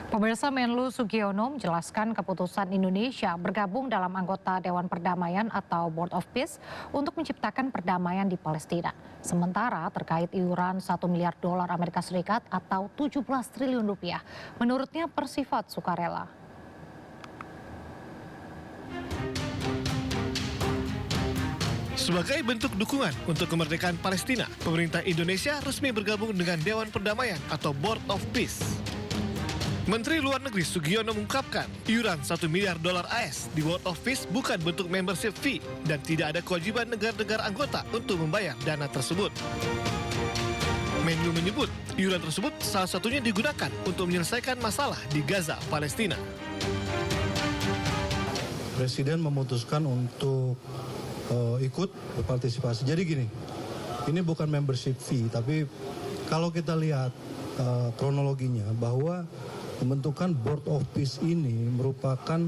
Pemirsa, Menlu Sugiono menjelaskan keputusan Indonesia bergabung dalam anggota Dewan Perdamaian atau Board of Peace untuk menciptakan perdamaian di Palestina. Sementara terkait iuran 1 miliar dolar Amerika Serikat atau 17 triliun rupiah, menurutnya bersifat sukarela. Sebagai bentuk dukungan untuk kemerdekaan Palestina, pemerintah Indonesia resmi bergabung dengan Dewan Perdamaian atau Board of Peace. Menteri Luar Negeri Sugiono mengungkapkan, iuran 1 miliar dolar AS di Board of Peace bukan bentuk membership fee dan tidak ada kewajiban negara-negara anggota untuk membayar dana tersebut. Menlu menyebut, iuran tersebut salah satunya digunakan untuk menyelesaikan masalah di Gaza, Palestina. Presiden memutuskan untuk ikut berpartisipasi. Jadi gini, ini bukan membership fee, tapi kalau kita lihat kronologinya bahwa pembentukan Board of Peace ini merupakan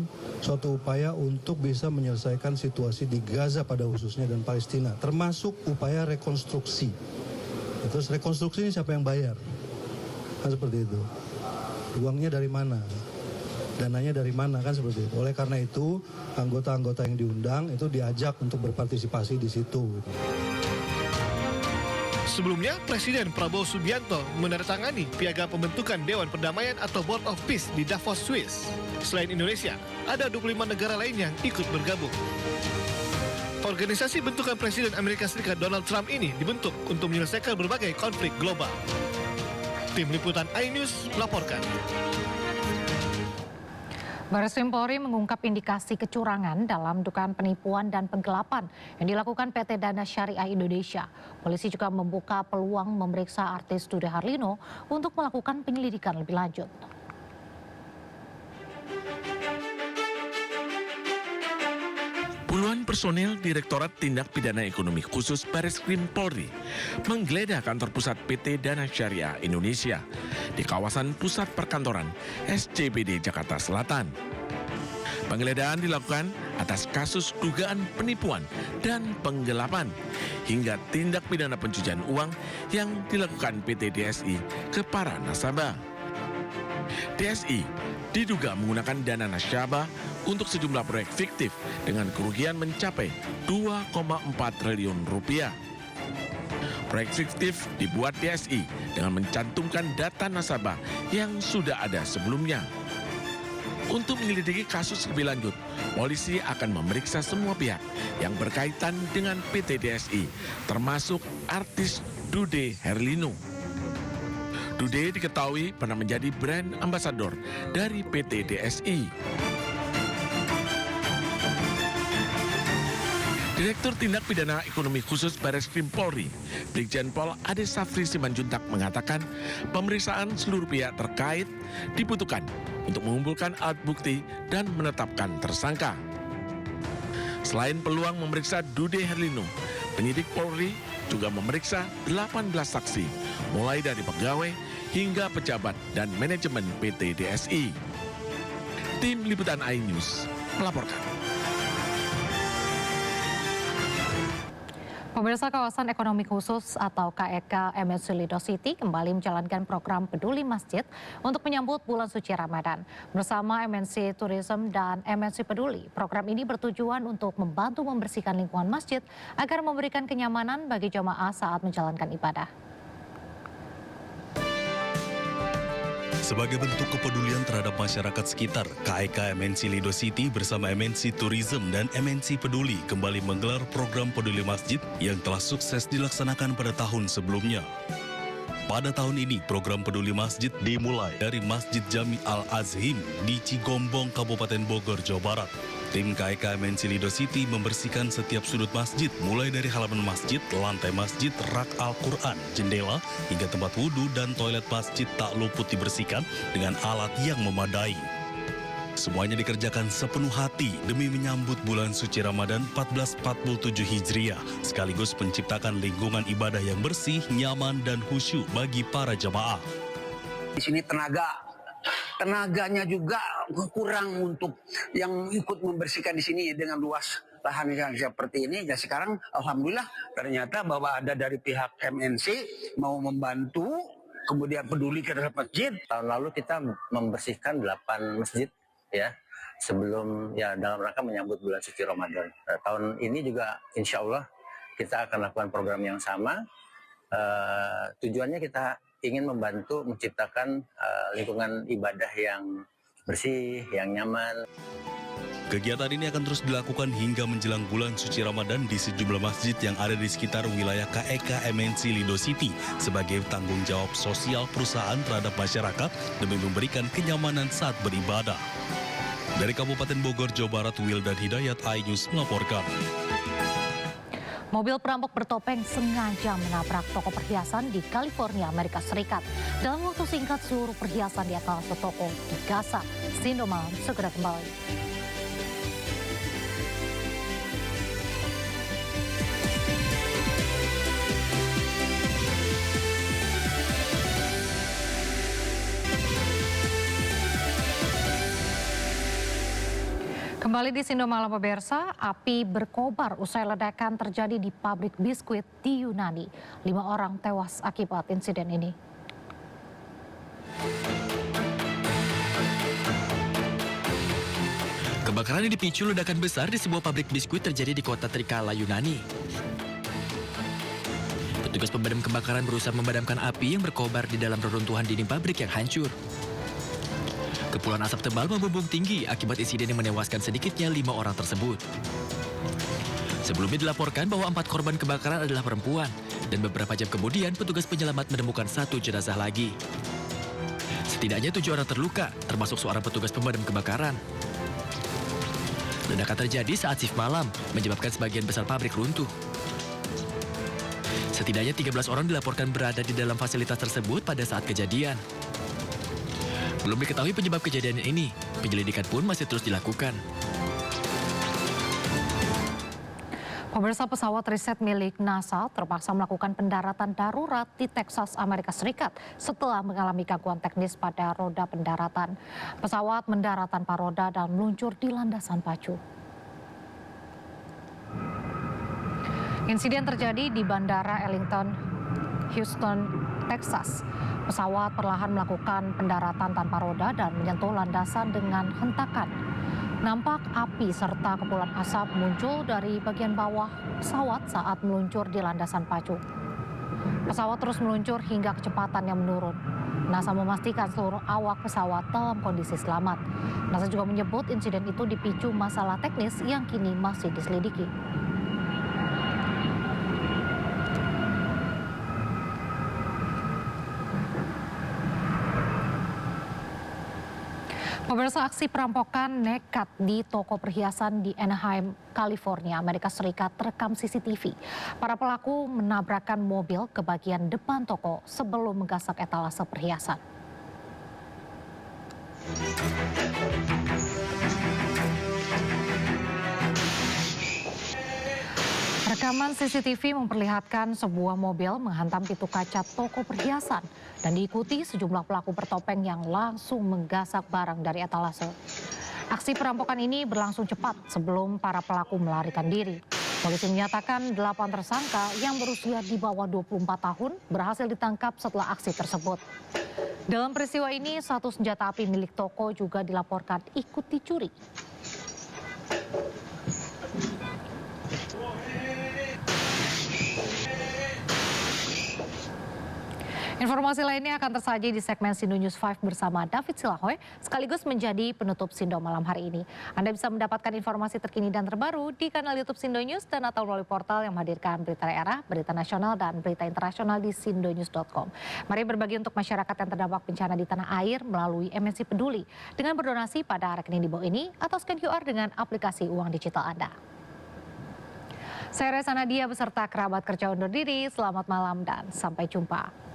suatu upaya untuk bisa menyelesaikan situasi di Gaza pada khususnya dan Palestina, termasuk upaya rekonstruksi. Terus rekonstruksi ini siapa yang bayar? Kan seperti itu. Uangnya dari mana? Dananya dari mana, kan seperti itu. Oleh karena itu, anggota-anggota yang diundang itu diajak untuk berpartisipasi di situ. Sebelumnya, Presiden Prabowo Subianto menandatangani piagam pembentukan Dewan Perdamaian atau Board of Peace di Davos, Swiss. Selain Indonesia, ada 25 negara lain yang ikut bergabung. Organisasi bentukan Presiden Amerika Serikat Donald Trump ini dibentuk untuk menyelesaikan berbagai konflik global. Tim Liputan iNews melaporkan. Barreskrim Polri mengungkap indikasi kecurangan dalam dugaan penipuan dan penggelapan yang dilakukan PT Dana Syariah Indonesia. Polisi juga membuka peluang memeriksa artis Dude Harlino untuk melakukan penyelidikan lebih lanjut. Puluhan personel Direktorat Tindak Pidana Ekonomi Khusus Barreskrim Polri menggeledah kantor pusat PT Dana Syariah Indonesia di kawasan pusat perkantoran SCBD Jakarta Selatan. Penggeledahan dilakukan atas kasus dugaan penipuan dan penggelapan hingga tindak pidana pencucian uang yang dilakukan PT DSI ke para nasabah. DSI diduga menggunakan dana nasabah untuk sejumlah proyek fiktif dengan kerugian mencapai 2,4 triliun rupiah. Proyek fiktif dibuat DSI dengan mencantumkan data nasabah yang sudah ada sebelumnya. Untuk menyelidiki kasus lebih lanjut, polisi akan memeriksa semua pihak yang berkaitan dengan PT DSI, termasuk artis Dude Harlino. Dude diketahui pernah menjadi brand ambasador dari PT DSI. Direktur Tindak Pidana Ekonomi Khusus Barreskrim Polri, Brigjen Pol Ade Safri Simanjuntak mengatakan pemeriksaan seluruh pihak terkait dibutuhkan untuk mengumpulkan alat bukti dan menetapkan tersangka. Selain peluang memeriksa Dude Harlino, penyidik Polri juga memeriksa 18 saksi, mulai dari pegawai hingga pejabat dan manajemen PT DSI. Tim Liputan iNews melaporkan. Pemirsa, kawasan ekonomi khusus atau KEK MNC Lido City kembali menjalankan program Peduli Masjid untuk menyambut bulan suci Ramadan. Bersama MNC Tourism dan MNC Peduli, program ini bertujuan untuk membantu membersihkan lingkungan masjid agar memberikan kenyamanan bagi jemaah saat menjalankan ibadah. Sebagai bentuk kepedulian terhadap masyarakat sekitar, KEK MNC Lido City bersama MNC Tourism dan MNC Peduli kembali menggelar program Peduli Masjid yang telah sukses dilaksanakan pada tahun sebelumnya. Pada tahun ini, program Peduli Masjid dimulai dari Masjid Jami Al-Azhim di Cigombong, Kabupaten Bogor, Jawa Barat. Tim KEK MNC Lido City membersihkan setiap sudut masjid, mulai dari halaman masjid, lantai masjid, rak Al-Quran, jendela, hingga tempat wudhu dan toilet masjid tak luput dibersihkan dengan alat yang memadai. Semuanya dikerjakan sepenuh hati demi menyambut bulan suci Ramadan 1447 Hijriah, sekaligus menciptakan lingkungan ibadah yang bersih, nyaman, dan khusyuk bagi para jemaah. Di sini tenaganya juga kurang untuk yang ikut membersihkan di sini dengan luas lahan yang seperti ini. Ya sekarang alhamdulillah ternyata bahwa ada dari pihak MNC mau membantu kemudian peduli terhadap masjid. Tahun lalu kita membersihkan 8 masjid ya sebelum ya dalam rangka menyambut bulan suci Ramadan. Tahun ini juga insya Allah kita akan lakukan program yang sama. Tujuannya kita ingin membantu menciptakan lingkungan ibadah yang bersih, yang nyaman. Kegiatan ini akan terus dilakukan hingga menjelang bulan suci Ramadan di sejumlah masjid yang ada di sekitar wilayah KEK MNC Lido City sebagai tanggung jawab sosial perusahaan terhadap masyarakat demi memberikan kenyamanan saat beribadah. Dari Kabupaten Bogor, Jawa Barat, Wildan Hidayat, iNews melaporkan. Mobil perampok bertopeng sengaja menabrak toko perhiasan di California, Amerika Serikat. Dalam waktu singkat, seluruh perhiasan di etalase toko digasak. Sindo Malam segera kembali. Kembali di Sindo Malam pemirsa, api berkobar usai ledakan terjadi di pabrik biskuit di Yunani. 5 orang tewas akibat insiden ini. Kebakaran yang dipicu ledakan besar di sebuah pabrik biskuit terjadi di kota Trikala, Yunani. Petugas pemadam kebakaran berusaha memadamkan api yang berkobar di dalam reruntuhan dinding pabrik yang hancur. Kepulan asap tebal membumbung tinggi akibat insiden yang menewaskan sedikitnya 5 orang tersebut. Sebelumnya dilaporkan bahwa 4 korban kebakaran adalah perempuan, dan beberapa jam kemudian petugas penyelamat menemukan 1 jenazah lagi. Setidaknya 7 orang terluka, termasuk seorang petugas pemadam kebakaran. Ledakan terjadi saat shift malam, menyebabkan sebagian besar pabrik runtuh. Setidaknya 13 orang dilaporkan berada di dalam fasilitas tersebut pada saat kejadian. Belum diketahui penyebab kejadian ini, penyelidikan pun masih terus dilakukan. Pemirsa, pesawat riset milik NASA terpaksa melakukan pendaratan darurat di Texas, Amerika Serikat setelah mengalami gangguan teknis pada roda pendaratan. Pesawat mendarat tanpa roda dan meluncur di landasan pacu. Insiden terjadi di Bandara Arlington, Houston, Texas. Pesawat perlahan melakukan pendaratan tanpa roda dan menyentuh landasan dengan hentakan. Nampak api serta kepulan asap muncul dari bagian bawah pesawat saat meluncur di landasan pacu. Pesawat terus meluncur hingga kecepatan yang menurun. NASA memastikan seluruh awak pesawat dalam kondisi selamat. NASA juga menyebut insiden itu dipicu masalah teknis yang kini masih diselidiki. Pemirsa, aksi perampokan nekat di toko perhiasan di Anaheim, California, Amerika Serikat terekam CCTV. Para pelaku menabrakkan mobil ke bagian depan toko sebelum menggasak etalase perhiasan. Rekaman CCTV memperlihatkan sebuah mobil menghantam pintu kaca toko perhiasan dan diikuti sejumlah pelaku bertopeng yang langsung menggasak barang dari etalase. Aksi perampokan ini berlangsung cepat sebelum para pelaku melarikan diri. Polisi menyatakan 8 tersangka yang berusia di bawah 24 tahun berhasil ditangkap setelah aksi tersebut. Dalam peristiwa ini, 1 senjata api milik toko juga dilaporkan ikut dicuri. Informasi lainnya akan tersaji di segmen Sindo News 5 bersama David Silahoy, sekaligus menjadi penutup Sindo malam hari ini. Anda bisa mendapatkan informasi terkini dan terbaru di kanal YouTube Sindo News dan atau melalui portal yang menghadirkan berita daerah, berita nasional, dan berita internasional di sindonews.com. Mari berbagi untuk masyarakat yang terdampak bencana di tanah air melalui MNC Peduli dengan berdonasi pada rekening di bawah ini atau scan QR dengan aplikasi uang digital Anda. Saya Resa Nadia beserta kerabat kerja undur diri, selamat malam dan sampai jumpa.